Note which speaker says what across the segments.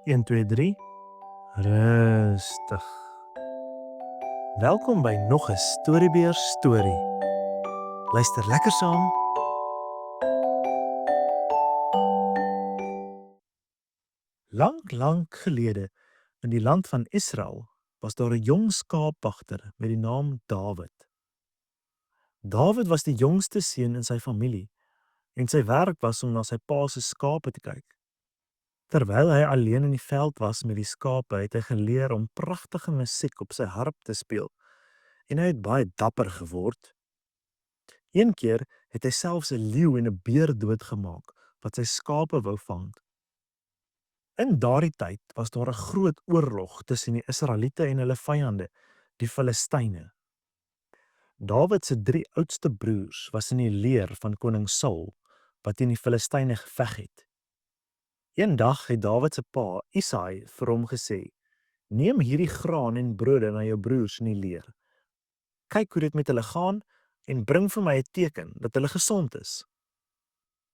Speaker 1: 1, 2, 3. Rustig. Welkom by nog 'n Storybeer storie. Luister lekker saam. Lank gelede in die land van Israel was daar 'n jong skaapwagter met die naam Dawid. Dawid was die jongste seun in sy familie en sy werk was om na sy pa se skape te kyk. Terwyl hy alleen in die veld was met die skape, het hy geleer om pragtige musiek op sy harp te speel en hy het baie dapper geword. Een keer het hy selfs 'n leeu en 'n beer doodgemaak wat sy skape wou vang. In daardie tyd was daar 'n groot oorlog tussen die Israeliete en hulle vyande, die Filistyne. Dawid se 3 oudste broers was in die leer van koning Saul wat teen die Filistyne geveg het. Eendag het Dawid se pa, Isaai, vir hom gesê: "Neem hierdie graan en brode na jou broers in die leer. Kyk hoe dit met hulle gaan en bring vir my 'n teken dat hulle gesond is."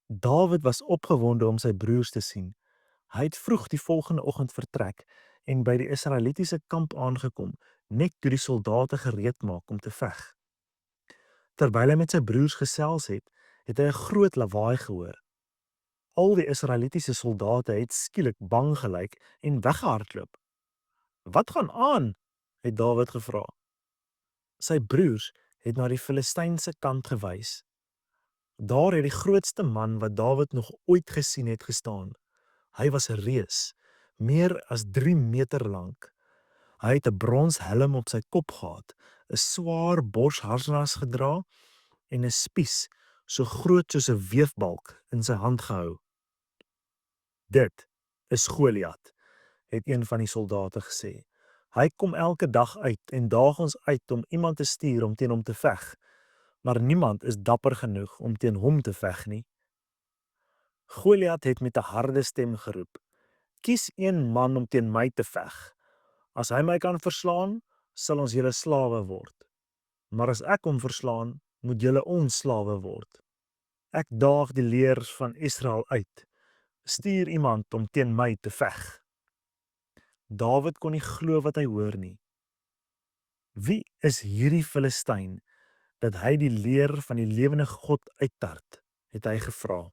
Speaker 1: Dawid was opgewonde om sy broers te sien. Hy het vroeg die volgende oggend vertrek en by die Israelitiese kamp aangekom, net toe die soldate gereed maak om te veg. Terwyl hy met sy broers gesels het, het hy 'n groot lawaai gehoor. Al die Israelitiese soldate het skielik bang gelyk en weggehardloop. "Wat gaan aan?" het Dawid gevra. Sy broers het na die Filistynse kant gewys. Daar het die grootste man wat Dawid nog ooit gesien het gestaan. Hy was 'n reus, meer as 3 meter lank. Hy het 'n brons helm op sy kop gehad, 'n swaar borsharnas gedra en 'n spies so groot soos 'n weefbalk in sy hand gehou. "Dit is Goliat," het een van die soldate gesê. "Hy kom elke dag uit en daag ons uit om iemand te stuur om teen hom te veg, maar niemand is dapper genoeg om teen hom te veg nie." Goliat het met 'n harde stem geroep: "Kies een man om teen my te veg. As hy my kan verslaan, sal ons julle slawe word. Maar as ek hom verslaan, moet julle ons slawe word. Ek daag die leerders van Israel uit. Stuur iemand om teen my te veg." Dawid kon nie glo wat hy hoor nie. "Wie is hierdie Filistyn dat hy die leer van die lewende God uittart?" het hy gevra.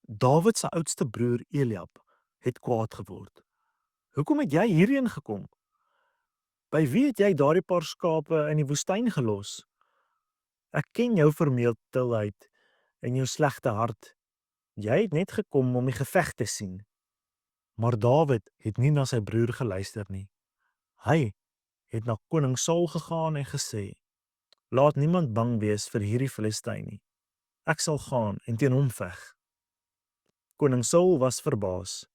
Speaker 1: Dawid se oudste broer Eliab het kwaad geword. "Hoekom het jy hierheen gekom? By wie het jy daardie paar skape in die woestyn gelos? Ek ken jou vermetelheid en jou slegte hart. Jy het net gekom om die geveg te sien." Maar Dawid het nie na sy broer geluister nie. Hy het na koning Saul gegaan en gesê: "Laat niemand bang wees vir hierdie Filistyn nie. Ek sal gaan en teen hom veg." Koning Saul was verbaas.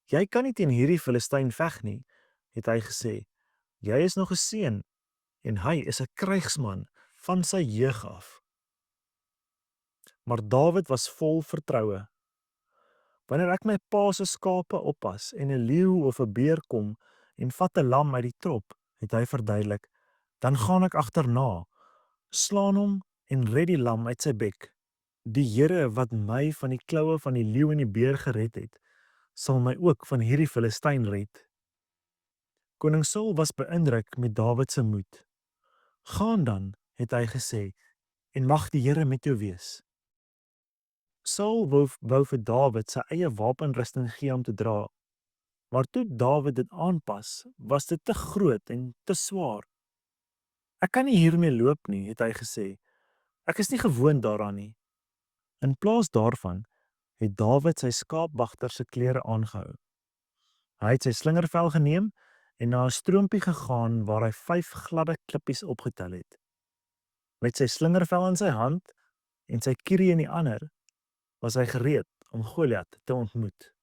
Speaker 1: "Jy kan nie teen hierdie Filistyn veg nie," het hy gesê. "Jy is nog 'n seun en hy is 'n krygsman van sy jeug af." Maar Dawid was vol vertroue. "Wanneer ek my pa se skape oppas en 'n leeu of 'n beer kom en vat 'n lam uit die trop," het hy verduidelik, "dan gaan ek agterna, slaan hom en red die lam uit sy bek. Die Here wat my van die kloue van die leeu en die beer gered het, sal my ook van hierdie Filistyn red." Koning Saul was beïndruk met Dawid se moed. "Gaan dan," het hy gesê, "en mag die Here met jou wees." Saul wou vir Dawid sy eie wapenrusting gee om te dra, maar toe Dawid dit aanpas, was dit te groot en te swaar. "Ek kan nie hiermee loop nie," het hy gesê. "Ek is nie gewoond daaraan nie." In plaas daarvan het Dawid sy skaapwagter se klere aangehou. Hy het sy slingervel geneem en na 'n stroompie gegaan waar hy 5 gladde klippies opgetel het. Met sy slingervel in sy hand en sy kierie in die ander, was hy gereed om Goliat te ontmoet.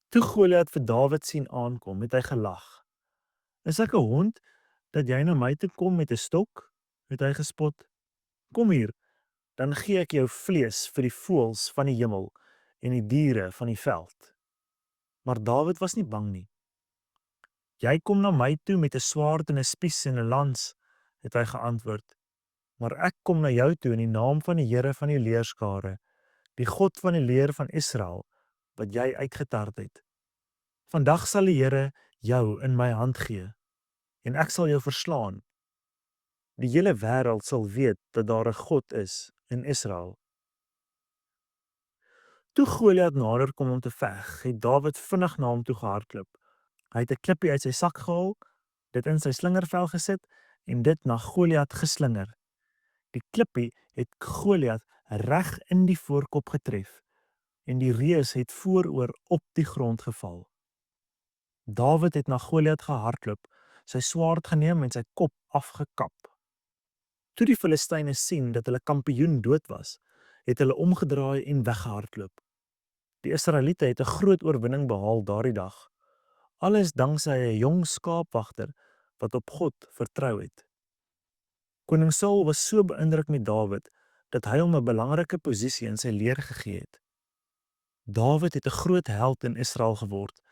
Speaker 1: Toe Goliat vir Dawid sien aankom, het hy gelag. "Is ek 'n hond dat jy na my toe kom met 'n stok?" het hy gespot. "Kom hier, dan gee ek jou vlees vir die voëls van die hemel en die diere van die veld." Maar Dawid was nie bang nie. "Jy kom na my toe met 'n swaard en 'n spies en 'n lans," het hy geantwoord. "Maar ek kom na jou toe in die naam van die Here van die leerskare, die God van die leer van Israel, wat jy uitgetart het." Vandag sal die Here jou in my hand gee en ek sal jou verslaan. Die hele wêreld sal weet dat daar 'n God is in Israel. Toe Goliat nader kom om te veg, het Dawid vinnig na hom toe gehardloop. Hy het 'n klippie uit sy sak gehaal, dit in sy slingervel gesit en dit na Goliat geslinger. Die klippie het Goliat reg in die voorkop getref en die reus het vooroor op die grond geval. Dawid het na Goliat gehardloop, sy swaard geneem en sy kop afgekap. Toe die Filistyne sien dat hulle kampioen dood was, het hulle omgedraai en weggehardloop. Die Israeliete het 'n groot oorwinning behaal daardie dag. Alles danksy 'n jong skaapwagter wat op God vertrou het. Koning Saul was so beïndruk met Dawid dat hy hom 'n belangrike posisie in sy leer gegee het. Dawid het 'n groot held in Israel geword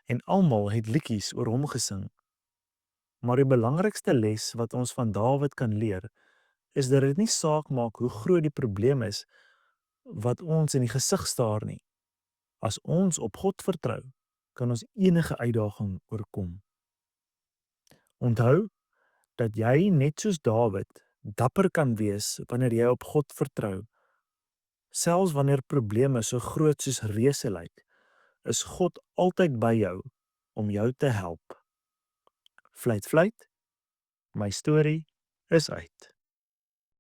Speaker 1: en almal het liedjies oor hom gesing. Maar die belangrikste les wat ons van Dawid kan leer, is dat dit nie saak maak hoe groot die probleem is wat ons in die gesig staar nie. As ons op God vertrou, kan ons enige uitdaging oorkom. Onthou dat jy net soos Dawid dapper kan wees wanneer jy op God vertrou. Selfs wanneer probleme so groot soos reuse lyk, is God altyd by jou om jou te help. Fluit, fluit, my storie is uit.